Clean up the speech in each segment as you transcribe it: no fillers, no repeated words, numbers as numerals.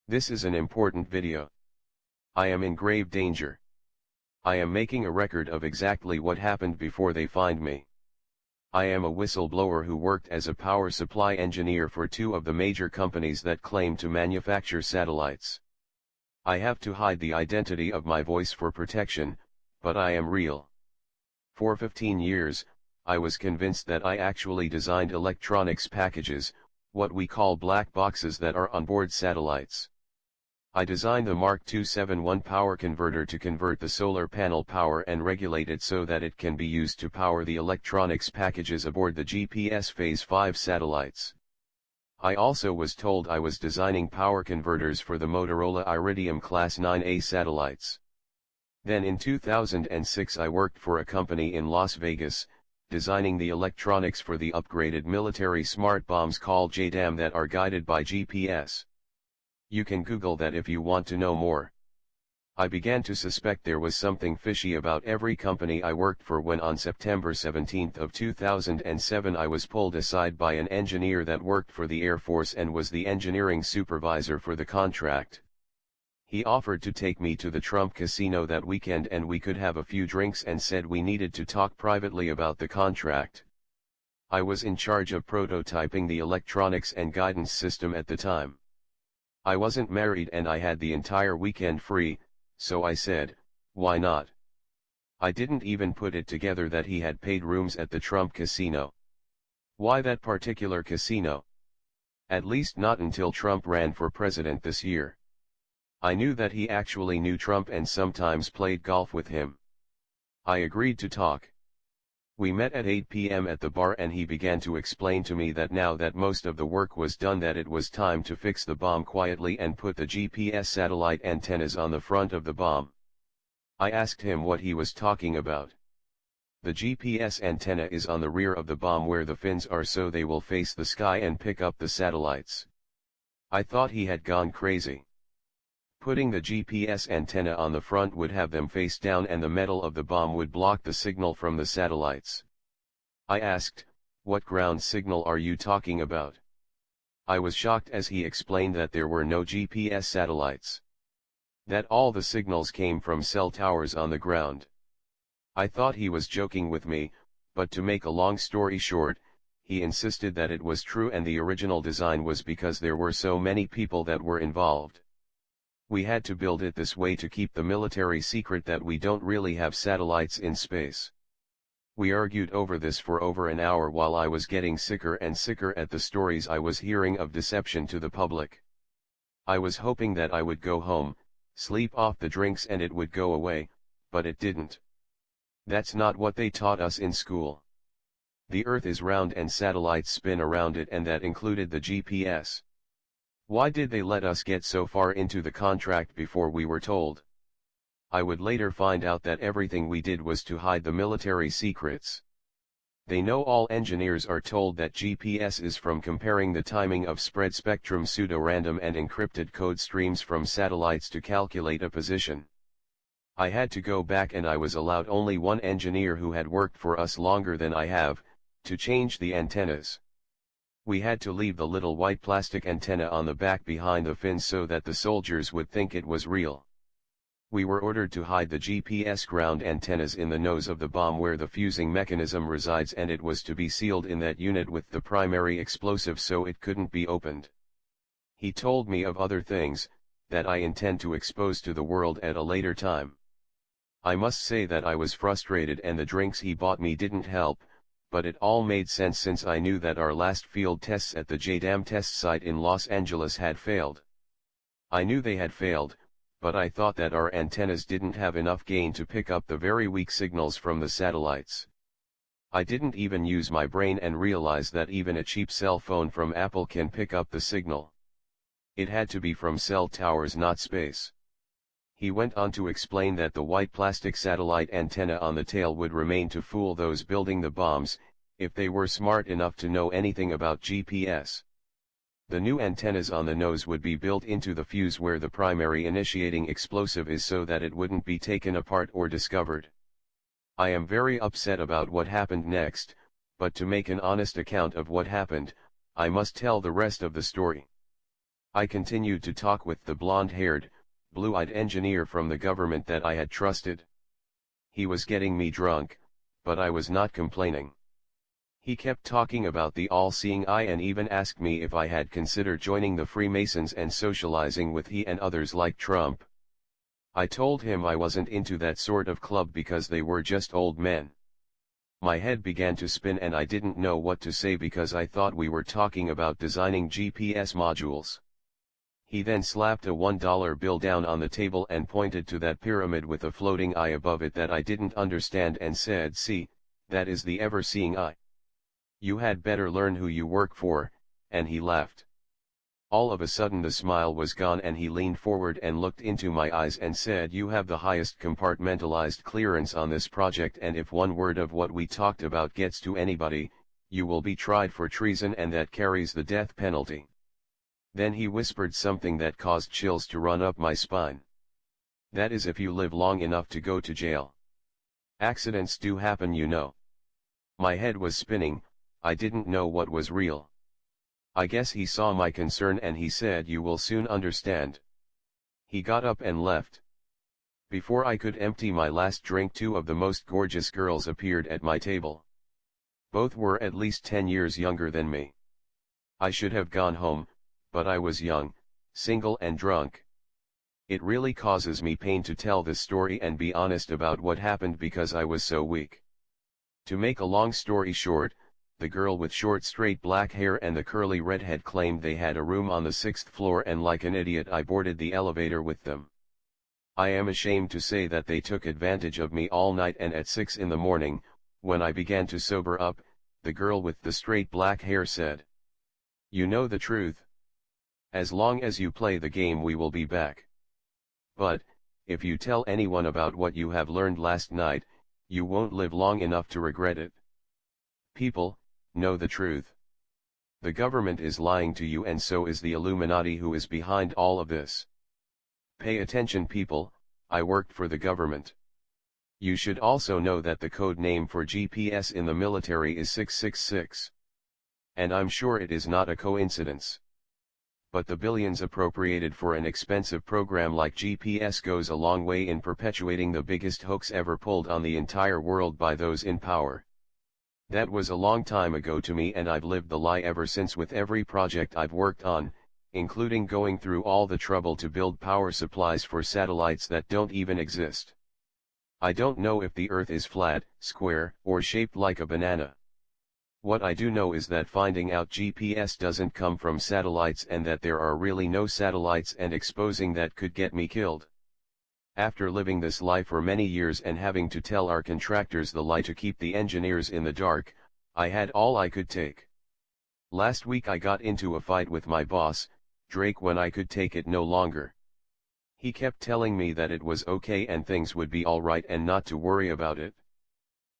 This is an important video. I am in grave danger. I am making a record of exactly what happened before they find me. I am a whistleblower who worked as a power supply engineer for two of the major companies that claim to manufacture satellites. I have to hide the identity of my voice for protection, but I am real. For 15 years, I was convinced that I actually designed electronics packages, what we call black boxes that are on board satellites. I designed the Mark 271 power converter to convert the solar panel power and regulate it so that it can be used to power the electronics packages aboard the GPS Phase 5 satellites. I also was told I was designing power converters for the Motorola Iridium Class 9A satellites. Then in 2006 I worked for a company in Las Vegas, designing the electronics for the upgraded military smart bombs called JDAM that are guided by GPS. You can Google that if you want to know more. I began to suspect there was something fishy about every company I worked for when on September 17 of 2007 I was pulled aside by an engineer that worked for the Air Force and was the engineering supervisor for the contract. He offered to take me to the Trump casino that weekend and we could have a few drinks and said we needed to talk privately about the contract. I was in charge of prototyping the electronics and guidance system at the time. I wasn't married and I had the entire weekend free, so I said, why not? I didn't even put it together that he had paid rooms at the Trump casino. Why that particular casino? At least not until Trump ran for president this year. I knew that he actually knew Trump and sometimes played golf with him. I agreed to talk. We met at 8 p.m. at the bar and he began to explain to me that now that most of the work was done that it was time to fix the bomb quietly and put the GPS satellite antennas on the front of the bomb. I asked him what he was talking about. The GPS antenna is on the rear of the bomb where the fins are so they will face the sky and pick up the satellites. I thought he had gone crazy. Putting the GPS antenna on the front would have them face down and the metal of the bomb would block the signal from the satellites. I asked, what ground signal are you talking about? I was shocked as he explained that there were no GPS satellites. That all the signals came from cell towers on the ground. I thought he was joking with me, but to make a long story short, he insisted that it was true and the original design was because there were so many people that were involved. We had to build it this way to keep the military secret that we don't really have satellites in space. We argued over this for over an hour while I was getting sicker and sicker at the stories I was hearing of deception to the public. I was hoping that I would go home, sleep off the drinks and it would go away, but it didn't. That's not what they taught us in school. The Earth is round and satellites spin around it and that included the GPS. Why did they let us get so far into the contract before we were told? I would later find out that everything we did was to hide the military secrets. They know all engineers are told that GPS is from comparing the timing of spread spectrum pseudo-random and encrypted code streams from satellites to calculate a position. I had to go back and I was allowed only one engineer who had worked for us longer than I have, to change the antennas. We had to leave the little white plastic antenna on the back behind the fins so that the soldiers would think it was real. We were ordered to hide the GPS ground antennas in the nose of the bomb where the fusing mechanism resides and it was to be sealed in that unit with the primary explosive so it couldn't be opened. He told me of other things, that I intend to expose to the world at a later time. I must say that I was frustrated and the drinks he bought me didn't help, but it all made sense since I knew that our last field tests at the JDAM test site in Los Angeles had failed. I knew they had failed, but I thought that our antennas didn't have enough gain to pick up the very weak signals from the satellites. I didn't even use my brain and realize that even a cheap cell phone from Apple can pick up the signal. It had to be from cell towers, not space. He went on to explain that the white plastic satellite antenna on the tail would remain to fool those building the bombs, if they were smart enough to know anything about GPS. The new antennas on the nose would be built into the fuse where the primary initiating explosive is so that it wouldn't be taken apart or discovered. I am very upset about what happened next, but to make an honest account of what happened, I must tell the rest of the story. I continued to talk with the blonde-haired, blue-eyed engineer from the government that I had trusted. He was getting me drunk, but I was not complaining. He kept talking about the all-seeing eye and even asked me if I had considered joining the Freemasons and socializing with he and others like Trump. I told him I wasn't into that sort of club because they were just old men. My head began to spin and I didn't know what to say because I thought we were talking about designing GPS modules. He then slapped a $1 bill down on the table and pointed to that pyramid with a floating eye above it that I didn't understand and said, "See, that is the ever-seeing eye. You had better learn who you work for," and he laughed. All of a sudden the smile was gone and he leaned forward and looked into my eyes and said, "You have the highest compartmentalized clearance on this project, and if one word of what we talked about gets to anybody, you will be tried for treason and that carries the death penalty." Then he whispered something that caused chills to run up my spine. "That is if you live long enough to go to jail. Accidents do happen, you know." My head was spinning, I didn't know what was real. I guess he saw my concern and he said, "You will soon understand." He got up and left. Before I could empty my last drink, two of the most gorgeous girls appeared at my table. Both were at least 10 years younger than me. I should have gone home, but I was young, single and drunk. It really causes me pain to tell this story and be honest about what happened because I was so weak. To make a long story short, the girl with short straight black hair and the curly redhead claimed they had a room on the 6th floor, and like an idiot I boarded the elevator with them. I am ashamed to say that they took advantage of me all night, and at 6 in the morning, when I began to sober up, the girl with the straight black hair said, "You know the truth. As long as you play the game we will be back. But, if you tell anyone about what you have learned last night, you won't live long enough to regret it. People, know the truth. The government is lying to you, and so is the Illuminati who is behind all of this. Pay attention, people, I worked for the government. You should also know that the code name for GPS in the military is 666. And I'm sure it is not a coincidence. But the billions appropriated for an expensive program like GPS goes a long way in perpetuating the biggest hoax ever pulled on the entire world by those in power. That was a long time ago to me, and I've lived the lie ever since with every project I've worked on, including going through all the trouble to build power supplies for satellites that don't even exist. I don't know if the Earth is flat, square, or shaped like a banana. What I do know is that finding out GPS doesn't come from satellites and that there are really no satellites, and exposing that could get me killed. After living this lie for many years and having to tell our contractors the lie to keep the engineers in the dark, I had all I could take. Last week I got into a fight with my boss, Drake, when I could take it no longer. He kept telling me that it was okay and things would be alright and not to worry about it.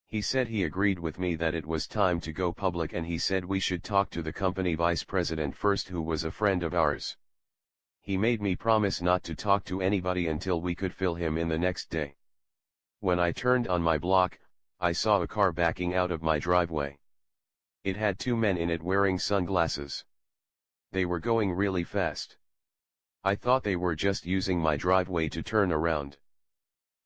He said he agreed with me that it was time to go public, and he said we should talk to the company vice president first, who was a friend of ours. He made me promise not to talk to anybody until we could fill him in the next day. When I turned on my block, I saw a car backing out of my driveway. It had two men in it wearing sunglasses. They were going really fast. I thought they were just using my driveway to turn around.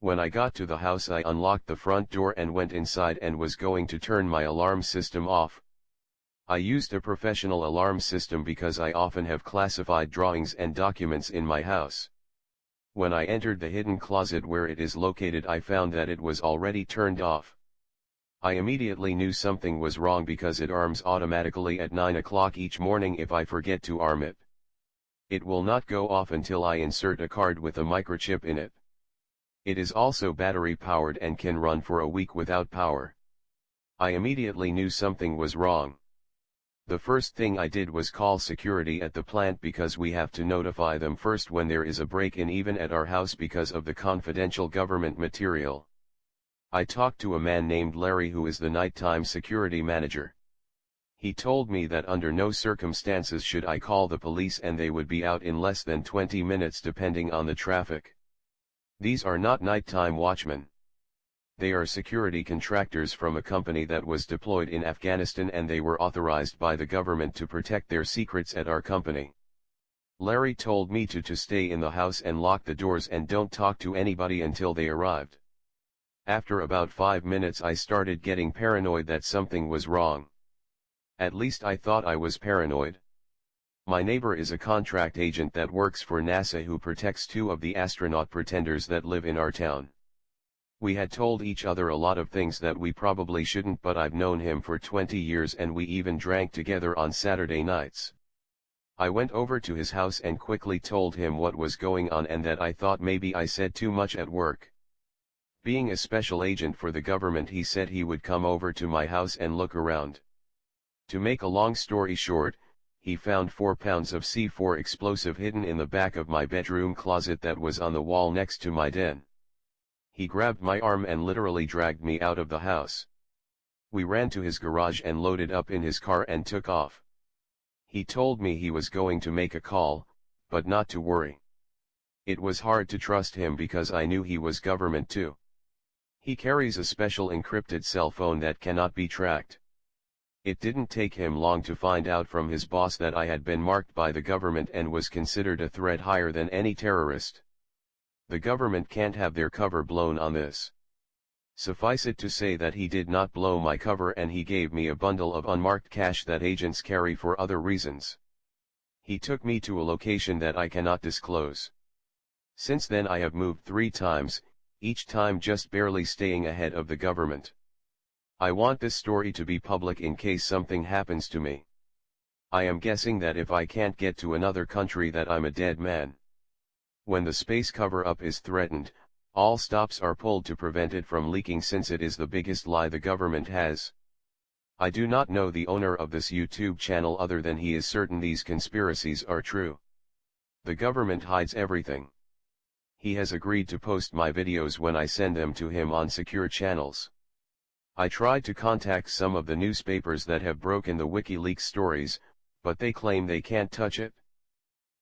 When I got to the house, I unlocked the front door and went inside and was going to turn my alarm system off. I used a professional alarm system because I often have classified drawings and documents in my house. When I entered the hidden closet where it is located, I found that it was already turned off. I immediately knew something was wrong because it arms automatically at 9 o'clock each morning if I forget to arm it. It will not go off until I insert a card with a microchip in it. It is also battery powered and can run for a week without power. I immediately knew something was wrong. The first thing I did was call security at the plant because we have to notify them first when there is a break-in, even at our house, because of the confidential government material. I talked to a man named Larry who is the nighttime security manager. He told me that under no circumstances should I call the police, and they would be out in less than 20 minutes depending on the traffic. These are not nighttime watchmen. They are security contractors from a company that was deployed in Afghanistan, and they were authorized by the government to protect their secrets at our company. Larry told me to stay in the house and lock the doors and don't talk to anybody until they arrived. After about 5 minutes I started getting paranoid that something was wrong. At least I thought I was paranoid. My neighbor is a contract agent that works for NASA who protects 2 of the astronaut pretenders that live in our town. We had told each other a lot of things that we probably shouldn't, but I've known him for 20 years and we even drank together on Saturday nights. I went over to his house and quickly told him what was going on and that I thought maybe I said too much at work. Being a special agent for the government, he said he would come over to my house and look around. To make a long story short, he found 4 pounds of C4 explosive hidden in the back of my bedroom closet that was on the wall next to my den. He grabbed my arm and literally dragged me out of the house. We ran to his garage and loaded up in his car and took off. He told me he was going to make a call, but not to worry. It was hard to trust him because I knew he was government too. He carries a special encrypted cell phone that cannot be tracked. It didn't take him long to find out from his boss that I had been marked by the government and was considered a threat higher than any terrorist. The government can't have their cover blown on this. Suffice it to say that he did not blow my cover and he gave me a bundle of unmarked cash that agents carry for other reasons. He took me to a location that I cannot disclose. Since then I have moved 3 times, each time just barely staying ahead of the government. I want this story to be public in case something happens to me. I am guessing that if I can't get to another country that I'm a dead man. When the space cover-up is threatened, all stops are pulled to prevent it from leaking, since it is the biggest lie the government has. I do not know the owner of this YouTube channel other than he is certain these conspiracies are true. The government hides everything. He has agreed to post my videos when I send them to him on secure channels. I tried to contact some of the newspapers that have broken the WikiLeaks stories, but they claim they can't touch it.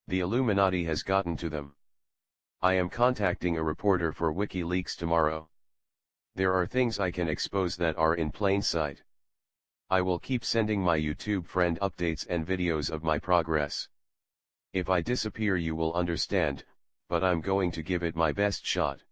The Illuminati has gotten to them. I am contacting a reporter for WikiLeaks tomorrow. There are things I can expose that are in plain sight. I will keep sending my YouTube friend updates and videos of my progress. If I disappear you will understand, but I'm going to give it my best shot.